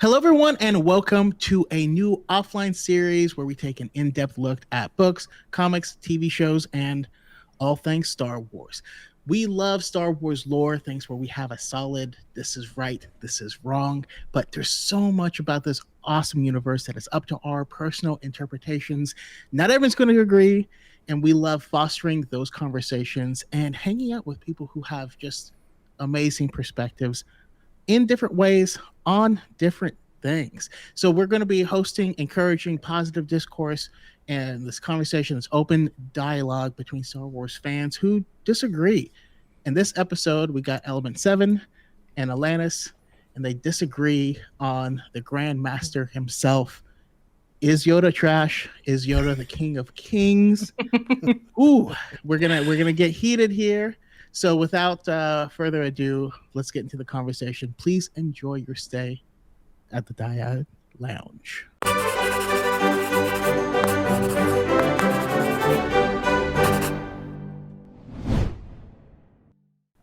Hello, everyone, and welcome to a new offline series where we take an in-depth look at books, comics, TV shows, and all things Star Wars. We love Star Wars lore, things where we have a solid, this is right, this is wrong, but there's so much about this awesome universe that is up to our personal interpretations. Not everyone's going to agree, and we love fostering those conversations and hanging out with people who have just amazing perspectives in different ways on different things. So we're going to be hosting, encouraging positive discourse, and this conversation is open dialogue between Star Wars fans who disagree. In this episode, we got Element 7 and Alanis, and they disagree on the Grand Master himself. Is Yoda trash? Is Yoda the King of Kings? Ooh, we're gonna get heated here. So without further ado, let's get into the conversation. Please enjoy your stay at the Dyad Lounge.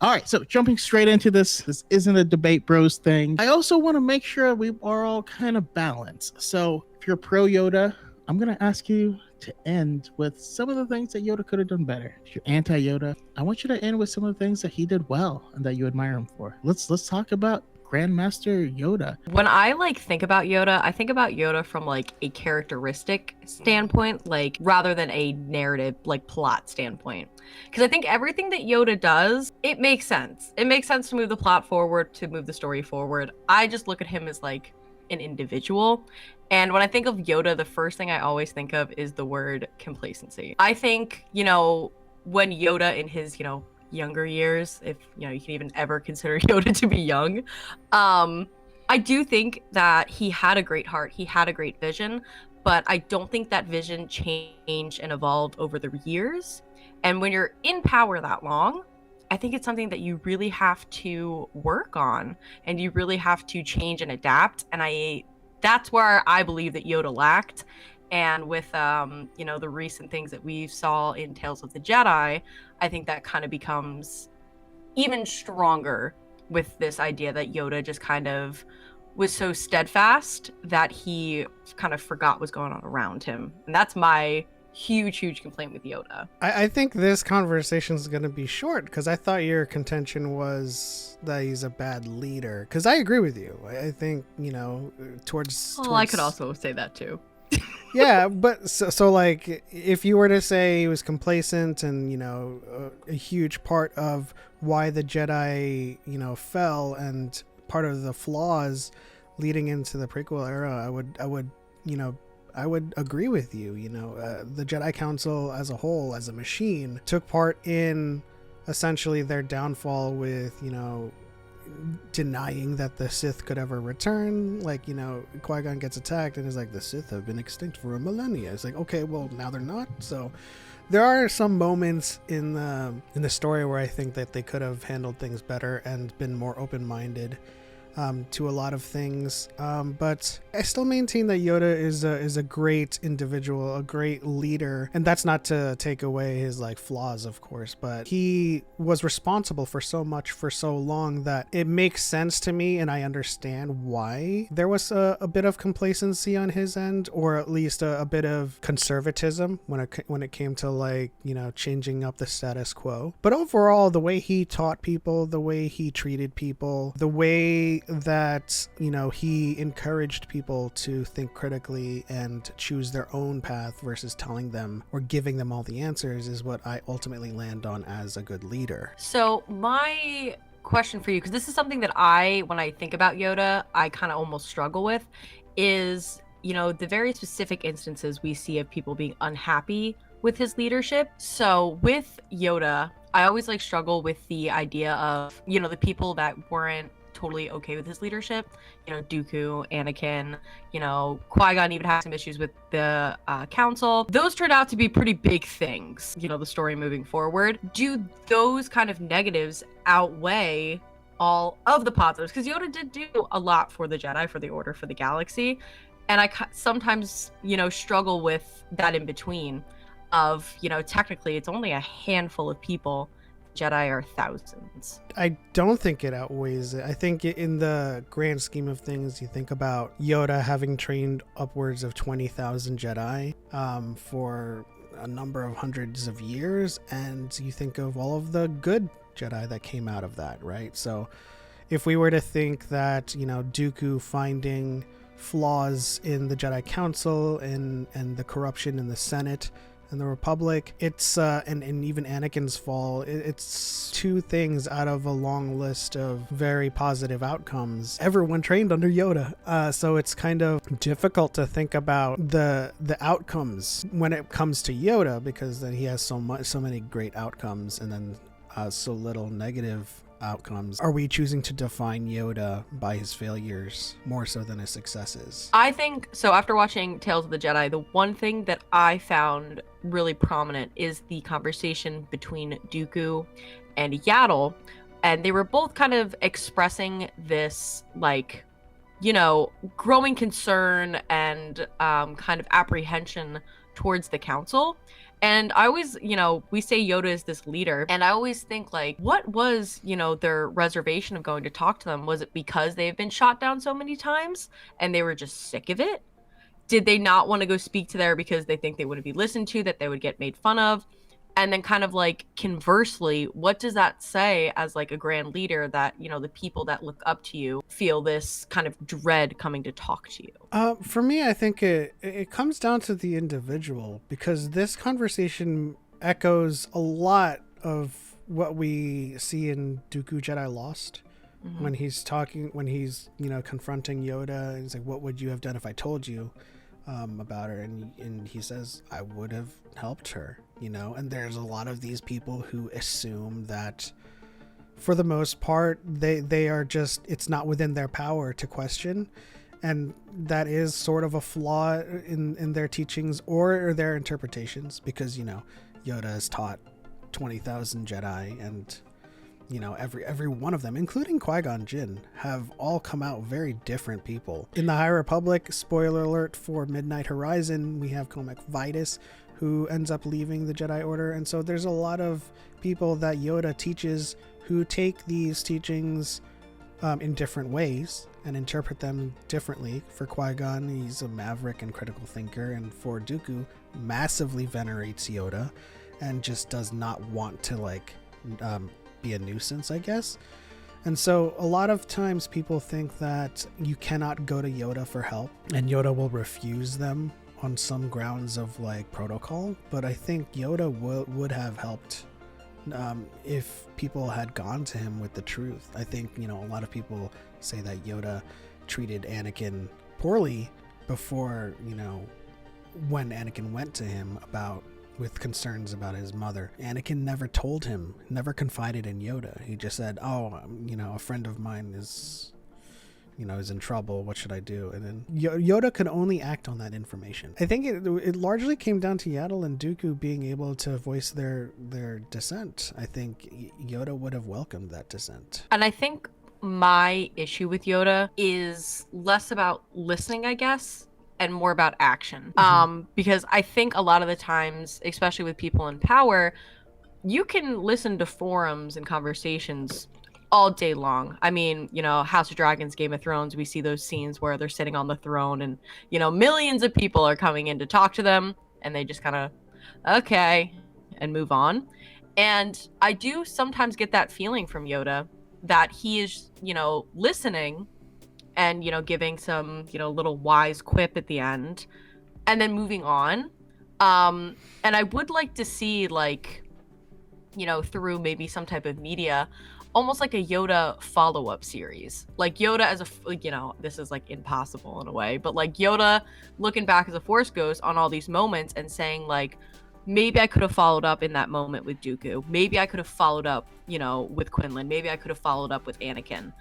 All right, so jumping straight into this isn't a debate bros thing. I also want to make sure we are all kind of balanced. So if you're pro Yoda, I'm going to ask you to end with some of the things that Yoda could have done better. If you're anti Yoda, I want you to end with some of the things that he did well and that you admire him for. Let's talk about Grandmaster Yoda. When I think about Yoda, I think about Yoda from a characteristic standpoint, rather than a narrative plot standpoint. Because I think everything that Yoda does, it makes sense. It makes sense to move the plot forward, to move the story forward. I just look at him as an individual. And when I think of Yoda, the first thing I always think of is the word complacency. I think, when Yoda in his, younger years, if you can even ever consider Yoda to be young, I do think that he had a great heart, he had a great vision, but I don't think that vision changed and evolved over the years. And when you're in power that long, I think it's something that you really have to work on, and you really have to change and adapt. And that's where I believe that Yoda lacked. And with the recent things that we saw in Tales of the Jedi, I think that kind of becomes even stronger with this idea that Yoda just kind of was so steadfast that he kind of forgot what's going on around him. And that's my huge complaint with Yoda. I think this conversation is going to be short because I thought your contention was that he's a bad leader. Because I agree with you. I think, towards... I could also say that too. Yeah, but so if you were to say he was complacent and a huge part of why the Jedi fell and part of the flaws leading into the prequel era, I would agree with you. The Jedi Council as a whole, as a machine, took part in essentially their downfall with denying that the Sith could ever return. Qui-Gon gets attacked and is like, the Sith have been extinct for a millennia. It's like, okay, well, now they're not. So there are some moments in the story where I think that they could have handled things better and been more open-minded to a lot of things, but I still maintain that Yoda is a great individual, a great leader, and that's not to take away his flaws, of course, but he was responsible for so much for so long that it makes sense to me, and I understand why there was a bit of complacency on his end, or at least a bit of conservatism when it came to changing up the status quo. But overall, the way he taught people, the way he treated people, the way that he encouraged people to think critically and choose their own path versus telling them or giving them all the answers is what I ultimately land on as a good leader. So my question for you, because this is something that when I think about Yoda, I kind of almost struggle with, is the very specific instances we see of people being unhappy with his leadership. So with Yoda, I always struggle with the idea of the people that weren't totally okay with his leadership, Dooku, Anakin, Qui-Gon even had some issues with the council. Those turned out to be pretty big things, the story moving forward. Do those kind of negatives outweigh all of the positives? Because Yoda did do a lot for the Jedi, for the Order, for the galaxy, and I sometimes struggle with that in between of technically it's only a handful of people Jedi are thousands. I don't think it outweighs it. I think in the grand scheme of things, you think about Yoda having trained upwards of 20,000 Jedi for a number of hundreds of years, and you think of all of the good Jedi that came out of that, right? So if we were to think that, Dooku finding flaws in the Jedi Council and the corruption in the Senate and the Republic, it's and even Anakin's fall, it's two things out of a long list of very positive outcomes. Everyone trained under Yoda, so it's kind of difficult to think about the outcomes when it comes to Yoda, because then he has so many great outcomes and then so little negative outcomes. Are we choosing to define Yoda by his failures more so than his successes? I think so. After watching Tales of the Jedi, the one thing that I found really prominent is the conversation between Dooku and Yaddle, and they were both kind of expressing this growing concern and kind of apprehension towards the council. And I always, we say Yoda is this leader, and I always think, what was, their reservation of going to talk to them? Was it because they've been shot down so many times and they were just sick of it? Did they not want to go speak to there because they think they wouldn't be listened to, that they would get made fun of? And then kind of conversely, what does that say as a grand leader that, the people that look up to you feel this kind of dread coming to talk to you? For me, I think it comes down to the individual, because this conversation echoes a lot of what we see in Dooku Jedi Lost. Mm-hmm. When he's confronting Yoda, and he's like, what would you have done if I told you about her? And he says, I would have helped her. And there's a lot of these people who assume that for the most part they are just, it's not within their power to question, and that is sort of a flaw in their teachings or their interpretations, because Yoda has taught 20,000 Jedi, and every one of them, including Qui-Gon Jinn, have all come out very different people. In the High Republic, spoiler alert for Midnight Horizon, we have Comic Vitus, who ends up leaving the Jedi Order. And so there's a lot of people that Yoda teaches who take these teachings in different ways and interpret them differently. For Qui-Gon, he's a maverick and critical thinker, and for Dooku, massively venerates Yoda and just does not want to be a nuisance, I guess. And so a lot of times people think that you cannot go to Yoda for help, and Yoda will refuse them on some grounds of protocol. But I think Yoda would have helped if people had gone to him with the truth. I think a lot of people say that Yoda treated Anakin poorly before, when Anakin went to him with concerns about his mother. Anakin never told him, never confided in Yoda. He just said, a friend of mine is in trouble. What should I do? And then Yoda could only act on that information. I think it largely came down to Yaddle and Dooku being able to voice their dissent. I think Yoda would have welcomed that dissent. And I think my issue with Yoda is less about listening, I guess, and more about action. Mm-hmm. Because I think a lot of the times, especially with people in power, you can listen to forums and conversations all day long. I mean, House of Dragons, Game of Thrones, we see those scenes where they're sitting on the throne and, millions of people are coming in to talk to them, and they just kind of, okay, and move on. And I do sometimes get that feeling from Yoda that he is, listening and, giving some, little wise quip at the end and then moving on. And I would like to see, through maybe some type of media, almost like a Yoda follow-up series. Yoda as this is impossible in a way, but Yoda looking back as a Force ghost on all these moments and saying maybe I could have followed up in that moment with Dooku. Maybe I could have followed up, with Quinlan. Maybe I could have followed up with Anakin.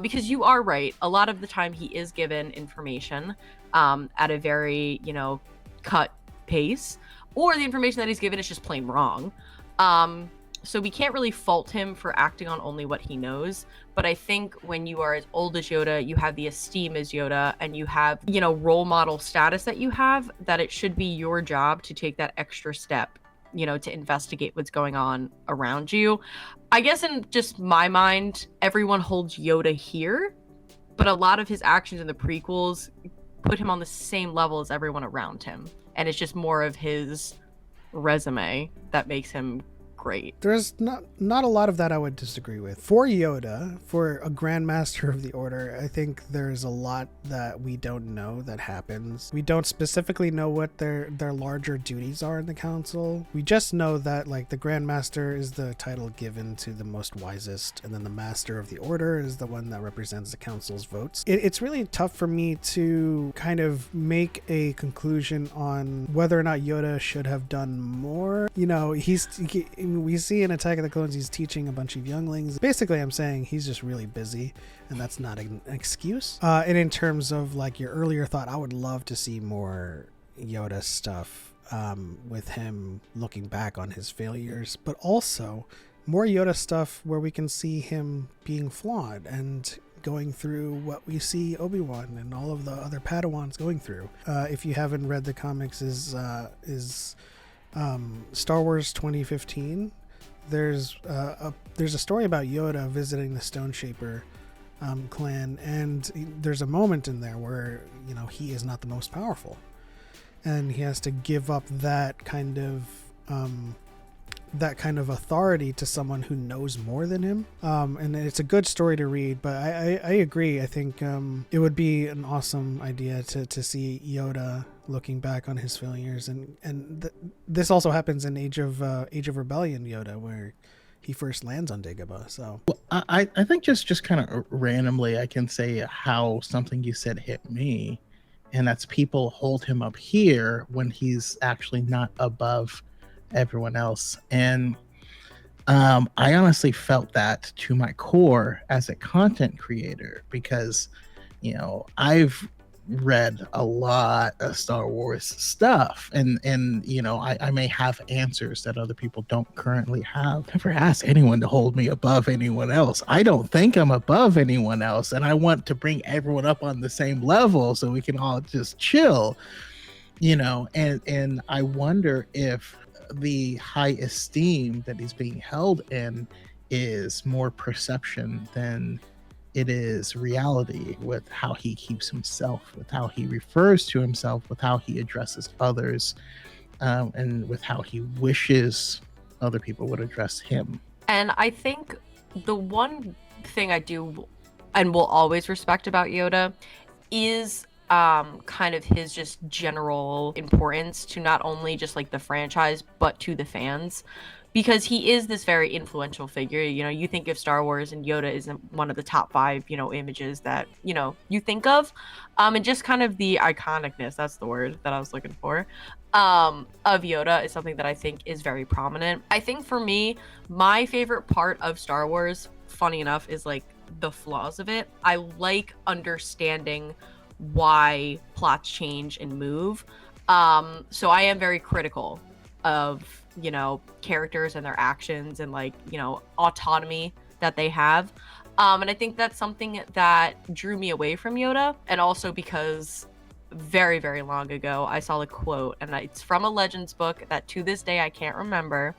Because you are right. A lot of the time he is given information at a very, cut pace, or the information that he's given is just plain wrong. So we can't really fault him for acting on only what he knows. But I think when you are as old as Yoda, you have the esteem as Yoda, and you have, role model status that you have, that it should be your job to take that extra step, to investigate what's going on around you. I guess in just my mind, everyone holds Yoda here, but a lot of his actions in the prequels put him on the same level as everyone around him. And it's just more of his resume that makes him great. There's not a lot of that I would disagree with. For Yoda, for a Grand Master of the Order, I think there's a lot that we don't know that happens. We don't specifically know what their larger duties are in the council. We just know that like the Grand Master is the title given to the most wisest, and then the Master of the Order is the one that represents the council's votes. It's really tough for me to kind of make a conclusion on whether or not Yoda should have done more. We see in Attack of the Clones he's teaching a bunch of younglings. Basically, I'm saying he's just really busy, and that's not an excuse. And in terms of like your earlier thought, I would love to see more Yoda stuff with him looking back on his failures, but also more Yoda stuff where we can see him being flawed and going through what we see Obi-Wan and all of the other Padawans going through. If you haven't read the comics, is Star Wars 2015. There's a story about Yoda visiting the Stone Shaper clan, and there's a moment in there where he is not the most powerful, and he has to give up that kind of authority to someone who knows more than him. And it's a good story to read, but I agree. I think it would be an awesome idea to see Yoda looking back on his failures, and this also happens in Age of Rebellion Yoda, where he first lands on Dagobah. So well, I think just kind of randomly I can say how something you said hit me, and that's people hold him up here when he's actually not above everyone else. And I honestly felt that to my core as a content creator, because I've read a lot of Star Wars stuff, and I may have answers that other people don't currently have. Never asked anyone to hold me above anyone else. I don't think I'm above anyone else, and I want to bring everyone up on the same level so we can all just chill, and I wonder if the high esteem that he's being held in is more perception than it is reality, with how he keeps himself, with how he refers to himself, with how he addresses others, and with how he wishes other people would address him. And I think the one thing I do and will always respect about Yoda is kind of his just general importance to not only just like the franchise, but to the fans, because he is this very influential figure. You think of Star Wars and Yoda isn't one of the top 5 images that you think of, and just kind of the iconicness, that's the word that I was looking for, of Yoda is something that I think is very prominent. I think for me, my favorite part of Star Wars, funny enough, is like the flaws of it. I like understanding why plots change and move. So I am very critical of characters and their actions and autonomy that they have. And I think that's something that drew me away from Yoda. And also because very, very long ago, I saw a quote, and it's from a Legends book that to this day I can't remember.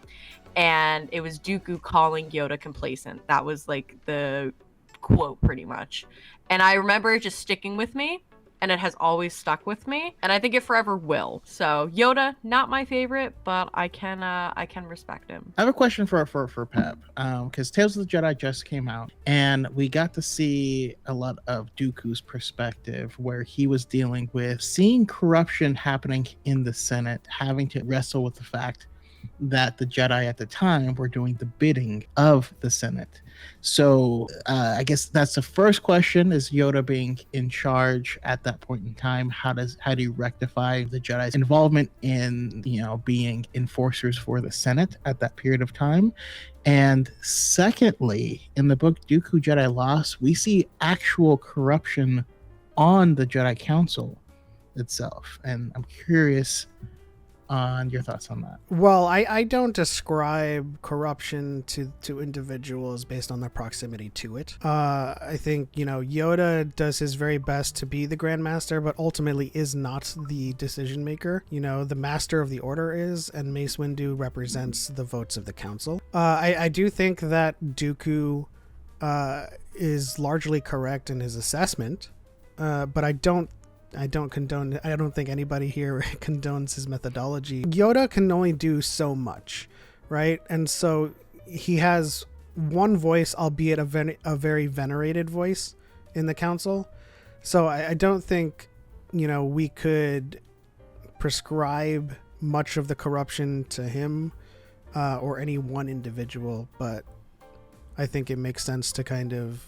And it was Dooku calling Yoda complacent. That was like the quote pretty much. And I remember it just sticking with me, and it has always stuck with me, and I think it forever will. So Yoda, not my favorite, but I can respect him. I have a question for Pep, because Tales of the Jedi just came out, and we got to see a lot of Dooku's perspective, where he was dealing with seeing corruption happening in the Senate, having to wrestle with the fact that the Jedi at the time were doing the bidding of the Senate. So I guess that's the first question: is Yoda being in charge at that point in time? How do you rectify the Jedi's involvement in being enforcers for the Senate at that period of time? And secondly, in the book Dooku Jedi Lost, we see actual corruption on the Jedi Council itself, and I'm curious on your thoughts on that. Well, I don't describe corruption to individuals based on their proximity to it. I think, Yoda does his very best to be the Grand Master, but ultimately is not the decision maker. The Master of the Order is, and Mace Windu represents the votes of the Council. I do think that Dooku is largely correct in his assessment, but I don't think anybody here condones his methodology. Yoda can only do so much, right? And so he has one voice, albeit a very venerated voice in the council. So I don't think, we could prescribe much of the corruption to him or any one individual, but I think it makes sense to kind of,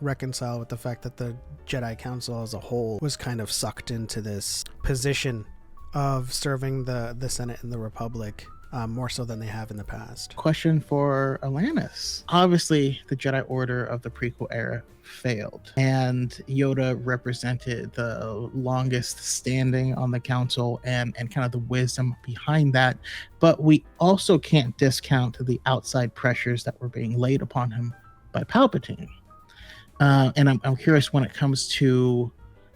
reconcile with the fact that the Jedi Council as a whole was kind of sucked into this position of serving the Senate and the Republic more so than they have in the past. Question for Alanis. Obviously, the Jedi Order of the prequel era failed, and Yoda represented the longest standing on the council and kind of the wisdom behind that. But we also can't discount the outside pressures that were being laid upon him by Palpatine. And I'm curious, when it comes to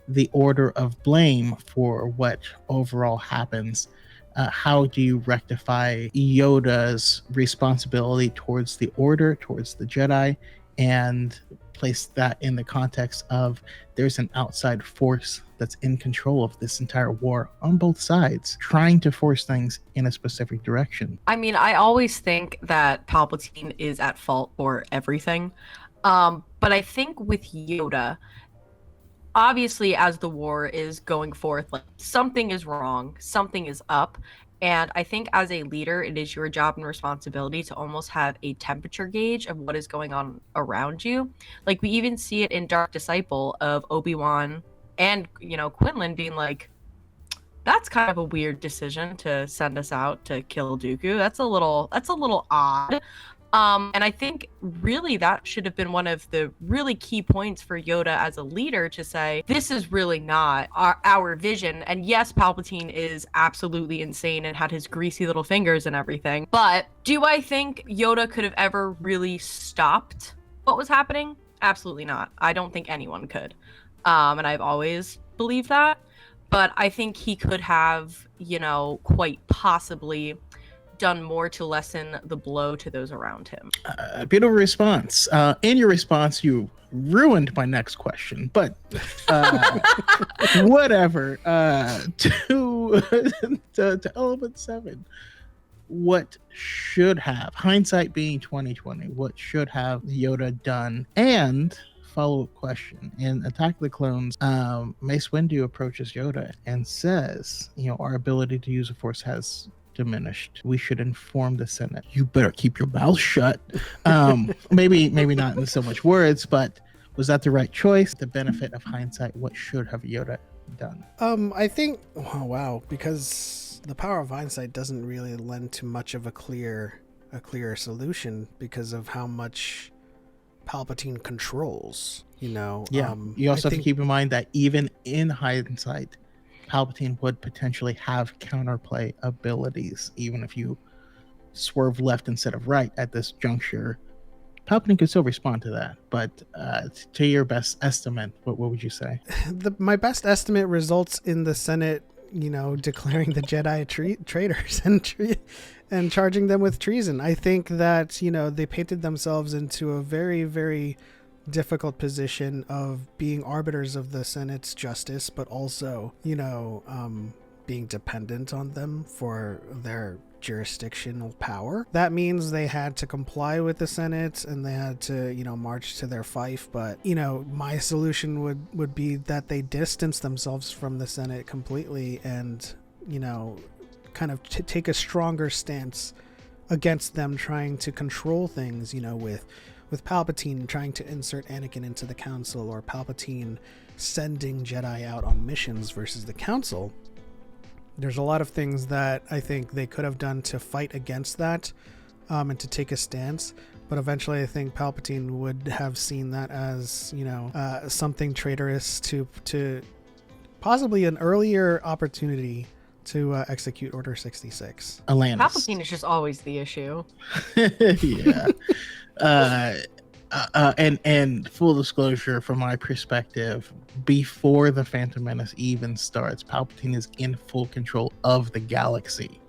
the order of blame for what overall happens, how do you rectify Yoda's responsibility towards the Order, towards the Jedi, and place that in the context of there's an outside force that's in control of this entire war on both sides, trying to force things in a specific direction? I mean, I always think that Palpatine is at fault for everything. But I think with Yoda, obviously, as the war is going forth, like, something is wrong, something is up. And I think as a leader, it is your job and responsibility to almost have a temperature gauge of what is going on around you. Like, we even see it in Dark Disciple of Obi-Wan and, Quinlan being like, that's kind of a weird decision to send us out to kill Dooku. That's a little odd. And I think really that should have been one of the really key points for Yoda as a leader to say, this is really not our vision. And yes, Palpatine is absolutely insane and had his greasy little fingers and everything. But do I think Yoda could have ever really stopped what was happening? Absolutely not. I don't think anyone could. And I've always believed that. But I think he could have, quite possibly done more to lessen the blow to those around him. Beautiful response. In your response, you ruined my next question, but whatever. To Element 7, what should have, hindsight being 2020, what should have Yoda done? And follow-up question, in Attack of the Clones, Mace Windu approaches Yoda and says, our ability to use the Force has diminished. We should inform the Senate. You better keep your mouth shut. Maybe not in so much words, but was that the right choice? The benefit of hindsight, what should have Yoda done? I think, because the power of hindsight doesn't really lend to much of a clear solution because of how much Palpatine controls. You also have to keep in mind that even in hindsight, Palpatine would potentially have counterplay abilities. Even if you swerve left instead of right at this juncture, Palpatine could still respond to that. But to your best estimate, what would you say? My best estimate results in the Senate, declaring the Jedi traitors and charging them with treason. I think that, they painted themselves into a very, very difficult position of being arbiters of the Senate's justice, but also, being dependent on them for their jurisdictional power. That means they had to comply with the Senate and they had to, march to their fief. But, my solution would be that they distance themselves from the Senate completely and, kind of take a stronger stance against them trying to control things, with Palpatine trying to insert Anakin into the council, or Palpatine sending Jedi out on missions versus the council. There's a lot of things that I think they could have done to fight against that and to take a stance. But eventually I think Palpatine would have seen that as, something traitorous to possibly an earlier opportunity to execute Order 66. Atlantis. Palpatine is just always the issue. Yeah. And full disclosure, from my perspective, before the Phantom Menace even starts, Palpatine is in full control of the galaxy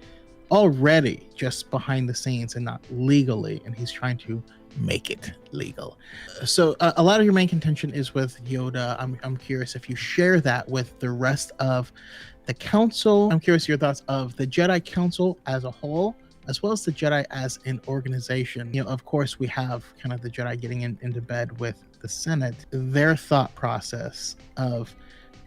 already, just behind the scenes and not legally, and he's trying to make it legal. So a lot of your main contention is with Yoda. I'm curious if you share that with the rest of the council. I'm curious your thoughts of the Jedi Council as a whole, as well as the Jedi as an organization. You know, of course, we have kind of the Jedi getting into bed with the Senate. Their thought process of,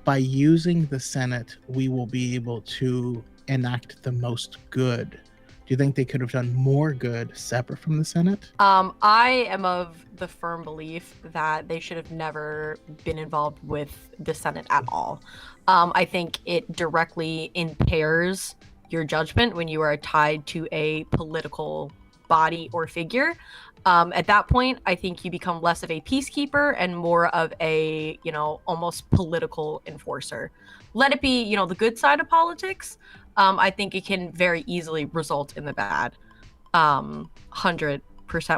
by using the Senate, we will be able to enact the most good. Do you think they could have done more good separate from the Senate? I am of the firm belief that they should have never been involved with the Senate at all. I think it directly impairs your judgment when you are tied to a political body or figure. At that point, I think you become less of a peacekeeper and more of a, almost political enforcer. Let it be, the good side of politics. I think it can very easily result in the bad. 100%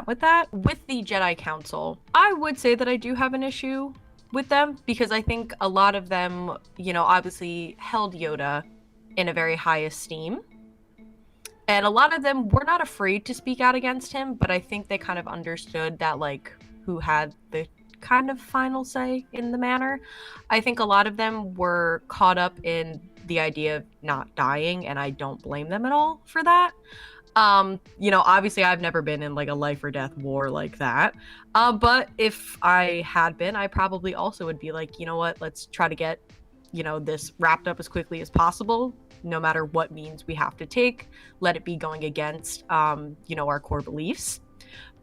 with that. With the Jedi Council, I would say that I do have an issue with them because I think a lot of them, obviously held Yoda in a very high esteem. And a lot of them were not afraid to speak out against him, but I think they kind of understood that, who had the kind of final say in the matter. I think a lot of them were caught up in the idea of not dying, and I don't blame them at all for that. Obviously I've never been in a life or death war like that. But if I had been, I probably also would be like, you know what, let's try to get, this wrapped up as quickly as possible, no matter what means we have to take. Let it be going against, our core beliefs.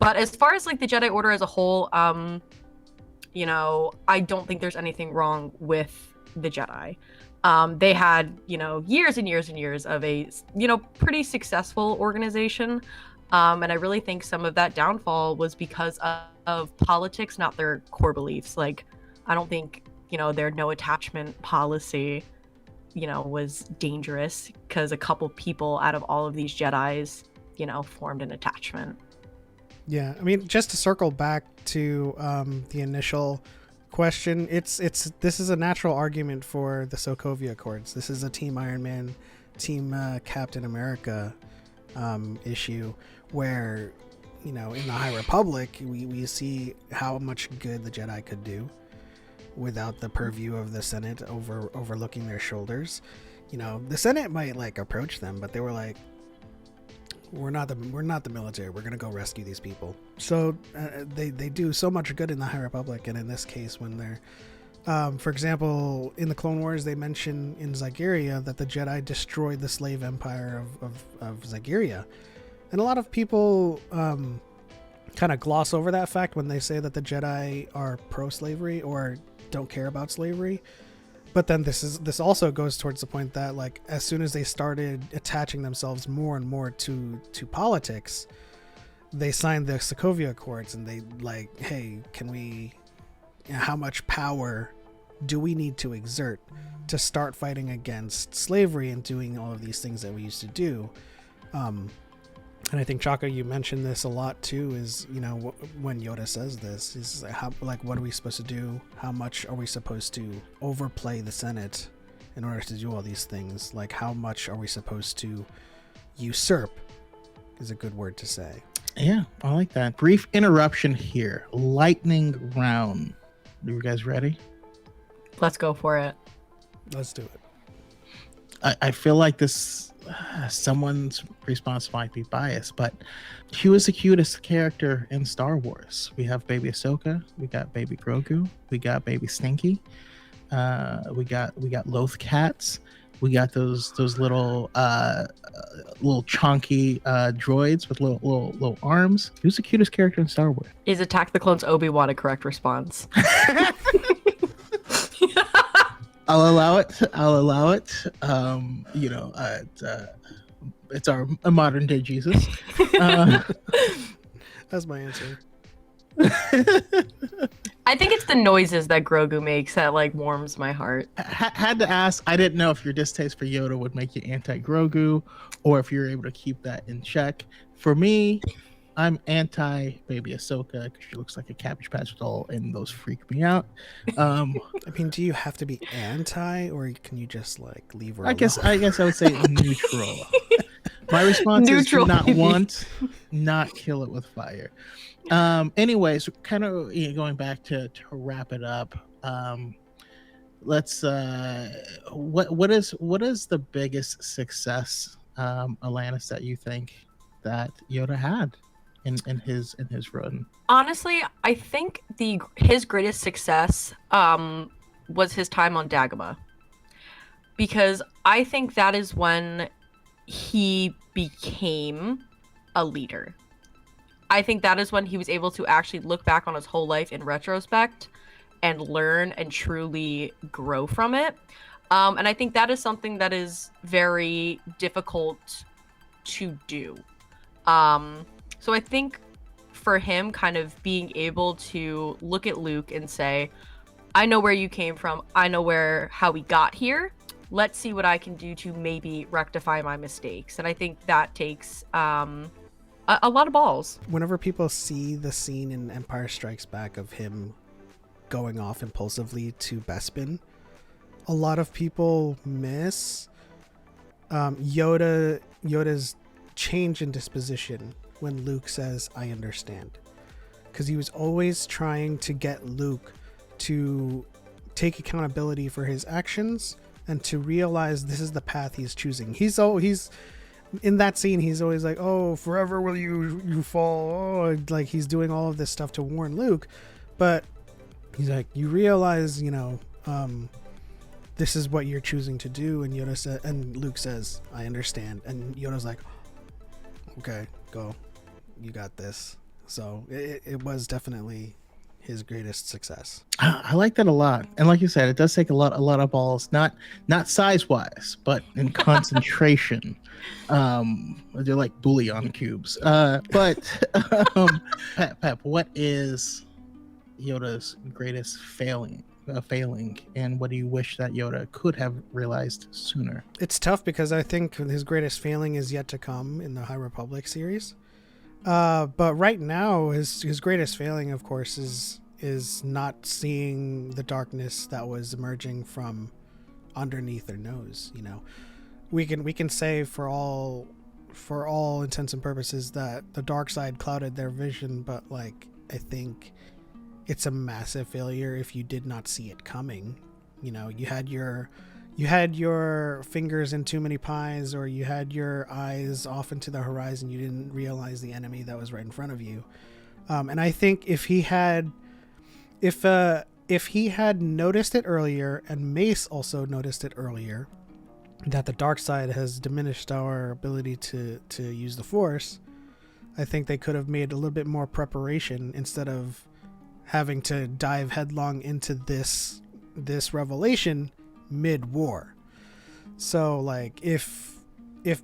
But as far as the Jedi Order as a whole, I don't think there's anything wrong with the Jedi. They had, years and years and years of a, pretty successful organization. And I really think some of that downfall was because of politics, not their core beliefs. I don't think, their no attachment policy, was dangerous because a couple people out of all of these Jedis, formed an attachment. Yeah, I mean, just to circle back to the initial question, this is a natural argument for the Sokovia Accords. This is a Team Iron Man, Team Captain America issue where, in the High Republic, we see how much good the Jedi could do without the purview of the Senate overlooking their shoulders. The Senate might approach them, but they were like, we're not the military. We're gonna go rescue these people. So they do so much good in the High Republic, and in this case, when they're, for example, in the Clone Wars, they mention in Zygeria that the Jedi destroyed the slave empire of Zygeria, and a lot of people kind of gloss over that fact when they say that the Jedi are pro-slavery or don't care about slavery. But then this also goes towards the point that as soon as they started attaching themselves more and more to politics, they signed the Sokovia Accords, and they hey, can we, how much power do we need to exert to start fighting against slavery and doing all of these things that we used to do? And I think, Choco, you mentioned this a lot too, is, when Yoda says this, is how, what are we supposed to do? How much are we supposed to overplay the Senate in order to do all these things? How much are we supposed to usurp, is a good word to say. Yeah, I like that. Brief interruption here. Lightning round. Are you guys ready? Let's go for it. Let's do it. I feel like this, someone's response might be biased, but who is the cutest character in Star Wars? We have baby Ahsoka, we got baby Grogu, we got baby Stinky, we got Loth cats, we got those little chunky droids with little arms. Who's the cutest character in Star Wars? Is Attack the Clones Obi-Wan a correct response? I'll allow it. It's our modern day Jesus. That's my answer. I think it's the noises that Grogu makes that like warms my heart. Had to ask. I didn't know if your distaste for Yoda would make you anti-Grogu, or if you're able to keep that in check. For me, I'm anti-Baby Ahsoka because she looks like a Cabbage Patch doll, and those freak me out. I mean, do you have to be anti, or can you just like leave her I alone? guess I would say neutral. My response is do Neutral, not maybe. want, not kill it with fire. Anyways, kind of going back to wrap it up. Let's what is the biggest success, Alanis, that you think that Yoda had in his run? Honestly, I think his greatest success was his time on Dagobah, because I think that is when he became a leader. I think that is when he was able to actually look back on his whole life in retrospect and learn and truly grow from it. And I think that is something that is very difficult to do. So I think for him, kind of being able to look at Luke and say, I know where you came from. I know how we got here. Let's see what I can do to maybe rectify my mistakes. And I think that takes a lot of balls. Whenever people see the scene in Empire Strikes Back of him going off impulsively to Bespin, a lot of people miss Yoda's change in disposition when Luke says, I understand. Because he was always trying to get Luke to take accountability for his actions and to realize this is the path he's choosing. He's in that scene, he's always like, oh, forever will you fall. Oh, like he's doing all of this stuff to warn Luke. But he's like, you realize, this is what you're choosing to do. And and Luke says, I understand. And Yoda's like, okay, go. You got this. So it was definitely his greatest success. I like that a lot, and like you said, it does take a lot of balls, not size wise, but in concentration. They're like bouillon cubes. But Pep, what is Yoda's greatest failing, and what do you wish that Yoda could have realized sooner? It's tough because I think his greatest failing is yet to come in the High Republic series. But right now, his greatest failing, of course, is not seeing the darkness that was emerging from underneath their nose. We can say for all intents and purposes that the dark side clouded their vision, but like I think it's a massive failure if you did not see it coming. You had your fingers in too many pies, or you had your eyes off into the horizon. You didn't realize the enemy that was right in front of you. And I think if he had noticed it earlier, and Mace also noticed it earlier, that the dark side has diminished our ability to use the Force, I think they could have made a little bit more preparation instead of having to dive headlong into this revelation mid-war. So like if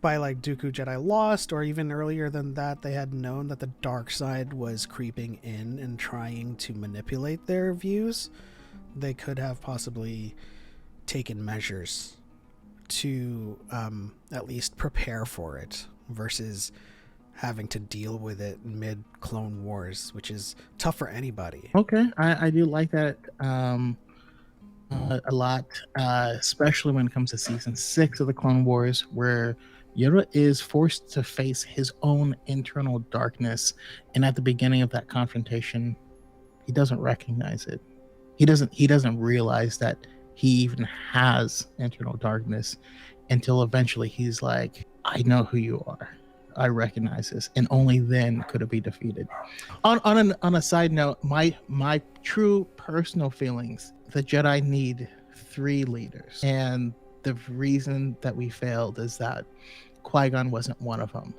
by like Dooku Jedi Lost, or even earlier than that, they had known that the dark side was creeping in and trying to manipulate their views, they could have possibly taken measures to at least prepare for it, versus having to deal with it mid Clone Wars, which is tough for anybody. Okay, I do like that a lot, especially when it comes to season 6 of the Clone Wars, where Yoda is forced to face his own internal darkness, and at the beginning of that confrontation, he doesn't recognize it. He doesn't realize that he even has internal darkness until eventually he's like, I know who you are. I recognize this, and only then could it be defeated. On a side note, my true personal feelings: the Jedi need 3 leaders, and the reason that we failed is that Qui-Gon wasn't one of them.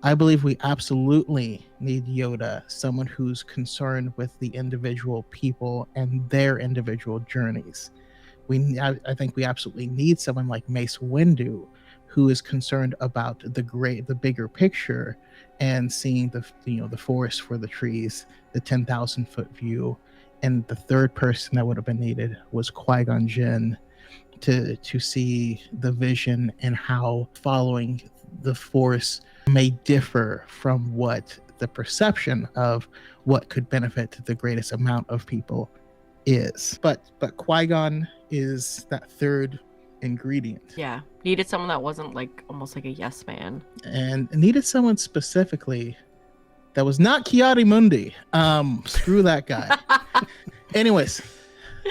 I believe we absolutely need Yoda, someone who's concerned with the individual people and their individual journeys. I think we absolutely need someone like Mace Windu, who is concerned about the bigger picture and seeing the forest for the trees, the 10,000 foot view, And the third person that would have been needed was Qui-Gon Jinn to see the vision and how following the Force may differ from what the perception of what could benefit the greatest amount of people is. But Qui-Gon is that third ingredient. Yeah, needed someone that wasn't like almost like a yes man, and needed someone specifically that was not Kiadi Mundi. Screw that guy. Anyways,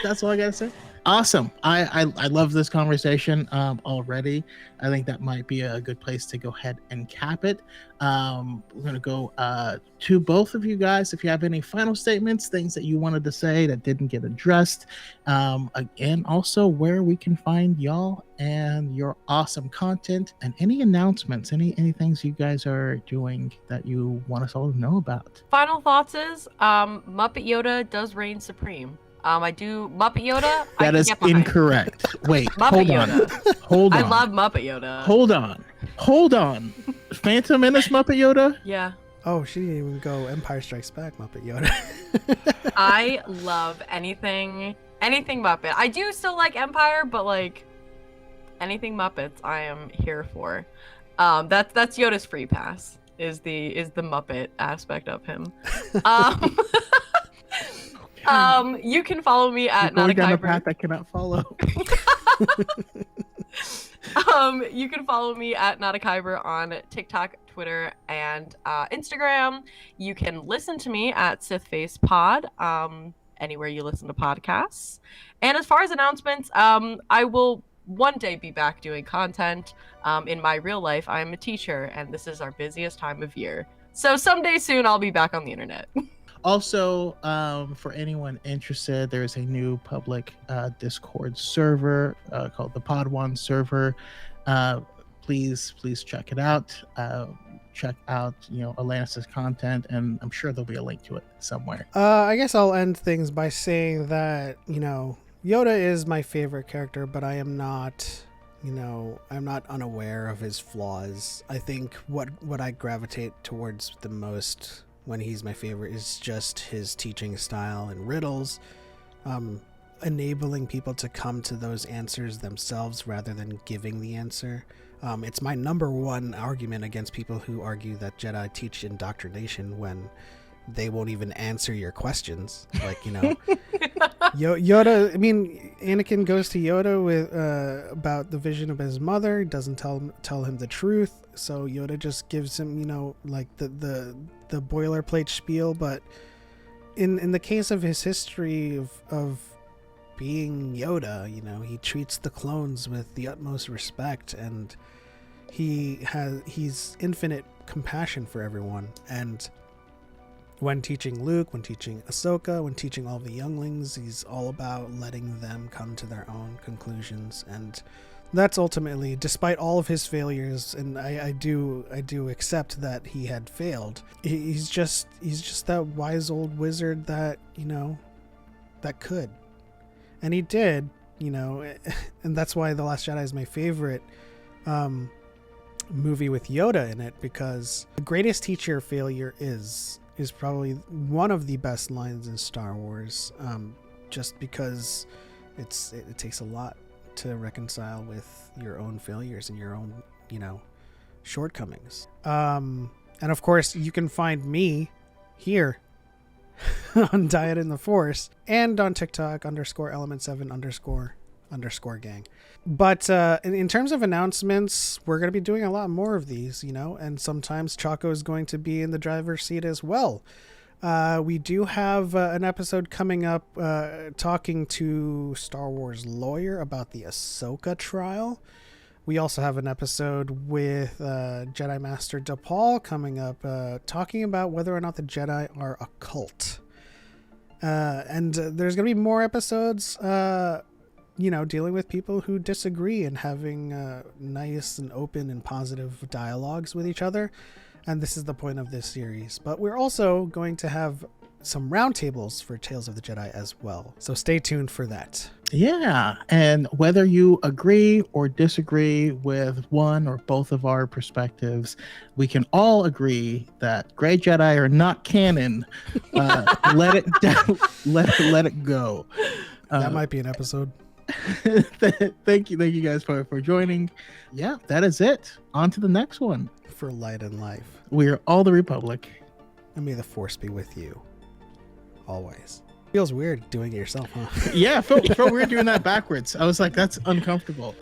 that's all I gotta say. Awesome. I love this conversation already. I think that might be a good place to go ahead and cap it. We're gonna go to both of you guys. If you have any final statements, things that you wanted to say that didn't get addressed, again, also where we can find y'all and your awesome content, and any announcements, any things you guys are doing that you want us all to know about. Final thoughts is Muppet Yoda does reign supreme. I do Muppet Yoda. That is incorrect. Wait, Muppet Yoda. Hold on. I love Muppet Yoda. Hold on. Phantom Menace Muppet Yoda? Yeah. Oh, she didn't even go Empire Strikes Back Muppet Yoda. I love anything Muppet. I do still like Empire, but like anything Muppets, I am here for. That's Yoda's free pass. Is the Muppet aspect of him. You can follow me at Going down a Natakiber. path I cannot follow. You can follow me at Natakiber on TikTok, Twitter, and Instagram. You can listen to me at SithFace Pod, anywhere you listen to podcasts. And as far as announcements, I will one day be back doing content. In my real life, I'm a teacher, and this is our busiest time of year. So someday soon, I'll be back on the internet. Also, for anyone interested, there is a new public Discord server called the Pod One server. Please check it out. Check out Alanis' content, and I'm sure there'll be a link to it somewhere. I guess I'll end things by saying that Yoda is my favorite character, but I am not. I'm not unaware of his flaws. I think what I gravitate towards the most when he's my favorite is just his teaching style and riddles, enabling people to come to those answers themselves rather than giving the answer. It's my number one argument against people who argue that Jedi teach indoctrination when they won't even answer your questions. Like, Yoda, Anakin goes to Yoda with about the vision of his mother, doesn't tell him the truth, so Yoda just gives him, like the boilerplate spiel. But in the case of his history of being Yoda, he treats the clones with the utmost respect, and he's infinite compassion for everyone. And when teaching Luke, when teaching Ahsoka, when teaching all the younglings, he's all about letting them come to their own conclusions. And that's ultimately, despite all of his failures, and I do accept that he had failed, he's just that wise old wizard that, that could. And he did, and that's why The Last Jedi is my favorite movie with Yoda in it, because the greatest teacher failure is probably one of the best lines in Star Wars, just because it takes a lot to reconcile with your own failures and your own, shortcomings. And of course, you can find me here on Dyad in the Force and on TikTok _element7_gang. But in terms of announcements, we're going to be doing a lot more of these, and sometimes Choco is going to be in the driver's seat as well. We do have an episode coming up talking to Star Wars lawyer about the Ahsoka trial. We also have an episode with Jedi Master DePaul coming up talking about whether or not the Jedi are a cult. And there's going to be more episodes dealing with people who disagree and having nice and open and positive dialogues with each other. And this is the point of this series. But we're also going to have some roundtables for Tales of the Jedi as well. So stay tuned for that. Yeah, and whether you agree or disagree with one or both of our perspectives, we can all agree that Grey Jedi are not canon. Let it go. That might be an episode. Thank you guys for joining. Yeah, that is it. On to the next one. For Light and Life. We are all the Republic. And may the Force be with you. Always. Feels weird doing it yourself, huh? Yeah, it felt weird doing that backwards. I was like, that's uncomfortable.